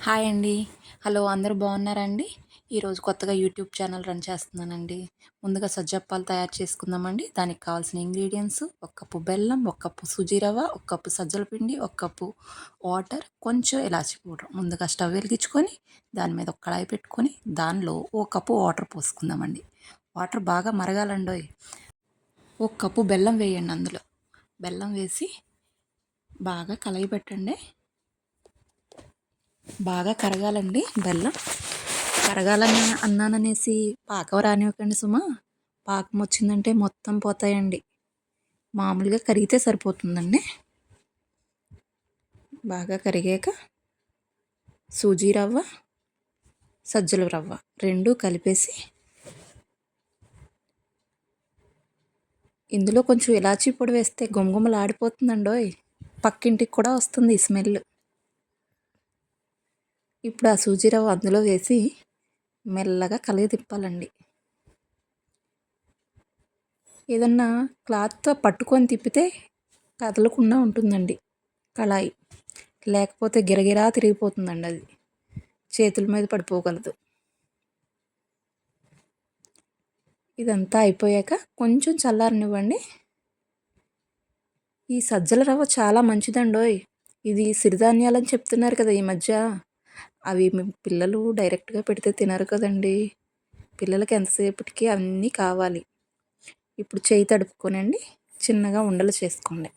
Hi అండి. Hello, అందరూ బాగున్నారా అండి? ఈరోజు కొత్తగా యూట్యూబ్ ఛానల్ రన్ చేస్తున్నానండి. ముందుగా సజ్జప్పాలు తయారు చేసుకుందామండి. దానికి కావాల్సిన ఇంగ్రీడియంట్స్: ఒక కప్పు బెల్లం, ఒక కప్పు సుజీ రవ్వ, ఒక కప్పు సజ్జల పిండి, ఒక కప్పు వాటర్, కొంచెం ఇలాచి పౌడర్. ముందుగా స్టవ్ వెలిగించుకొని దాని మీద ఒక కళాయి పెట్టుకొని దానిలో ఒక కప్పు వాటర్ పోసుకుందామండి. వాటర్ బాగా మరగాలండోయ్. ఒక కప్పు బెల్లం వేయండి. అందులో బెల్లం వేసి బాగా కలయి పెట్టండి. బాగా కరగాలండి. బెల్లం కరగాలని అన్నాననేసి పాకం రానివ్వకండి సుమా. పాకం వచ్చిందంటే మొత్తం పోతాయండి. మామూలుగా కరిగితే సరిపోతుందండి. బాగా కరిగాక సూజీ రవ్వ, సజ్జల రవ్వ రెండు కలిపేసి ఇందులో కొంచెం ఇలాచీ పొడి వేస్తే గుమగుమలాడిపోతుందండోయ్. పక్కింటికి కూడా వస్తుంది ఈ స్మెల్. ఇప్పుడు ఆ సూజీ రవ్వ అందులో వేసి మెల్లగా కలిగి తిప్పాలండి. ఏదన్నా క్లాత్తో పట్టుకొని తిప్పితే కదలకుండా ఉంటుందండి కళాయి. లేకపోతే గిరగిరా తిరిగిపోతుందండి. అది చేతుల మీద పడిపోగలదు. ఇదంతా అయిపోయాక కొంచెం చల్లారనివ్వండి. ఈ సజ్జల రవ్వ చాలా మంచిదండోయ్. ఇది సిరిధాన్యాలని చెప్తున్నారు కదా ఈ మధ్య. అవి పిల్లలు డైరెక్ట్గా పెడితే తినరు కదండి. పిల్లలకి ఎంతసేపటికి అన్నీ కావాలి. ఇప్పుడు చేయి తడుపుకోనండి చిన్నగా ఉండలు చేసుకోండి.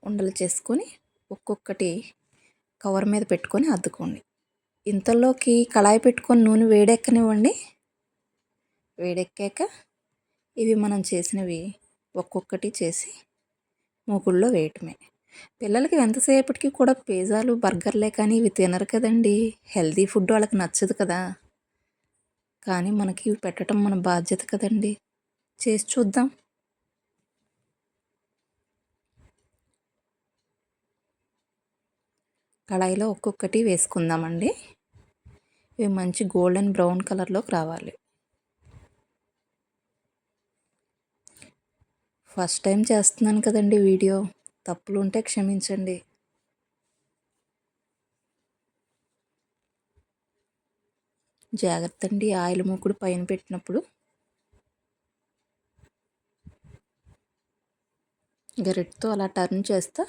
ఉండలు చేసుకొని ఒక్కొక్కటి కవర్ మీద పెట్టుకొని అద్దుకోండి. ఇంతలోకి కళాయి పెట్టుకొని నూనె వేడెక్కనివ్వండి. వేడెక్కాక ఇవి మనం చేసినవి ఒక్కొక్కటి చేసి మూకుల్లో వేయటమే. పిల్లలకి ఎంతసేపటికి కూడా పిజ్జాలు, బర్గర్లే కానీ ఇవి తినరు కదండి. హెల్తీ ఫుడ్ వాళ్ళకి నచ్చదు కదా. కానీ మనకి ఇవి పెట్టడం మన బాధ్యత కదండి. చేసి చూద్దాం. కళాయిలో ఒక్కొక్కటి వేసుకుందామండి. ఇవి మంచి గోల్డెన్ బ్రౌన్ కలర్లోకి రావాలి. ఫస్ట్ టైం చేస్తున్నాను కదండి వీడియో. తప్పులు ఉంటే క్షమించండి. జాగ్రత్త అండి, ఆయిల్ మూకుడు పైన పెట్టినప్పుడు. గరిటతో అలా టర్న్ చేస్తా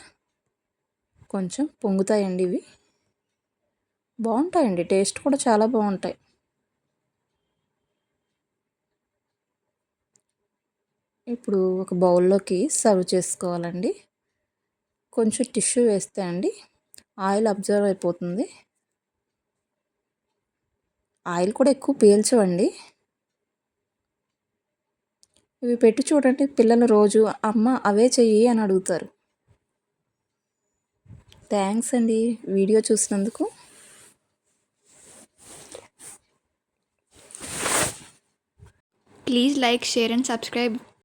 కొంచెం పొంగుతాయండి. ఇవి బాగుంటాయండి, టేస్ట్ కూడా చాలా బాగుంటాయి. ఇప్పుడు ఒక బౌల్లోకి సర్వ్ చేసుకోవాలండి. కొంచెం టిష్యూ వేస్తే అండి ఆయిల్ అబ్జర్వ్ అయిపోతుంది. ఆయిల్ కూడా ఎక్కువ పీల్చవండి. ఇవి పెట్టి చూడండి, పిల్లలు రోజు అమ్మ అవే చెయ్యి అని అడుగుతారు. థ్యాంక్స్ అండి వీడియో చూసినందుకు. Please like, share and subscribe.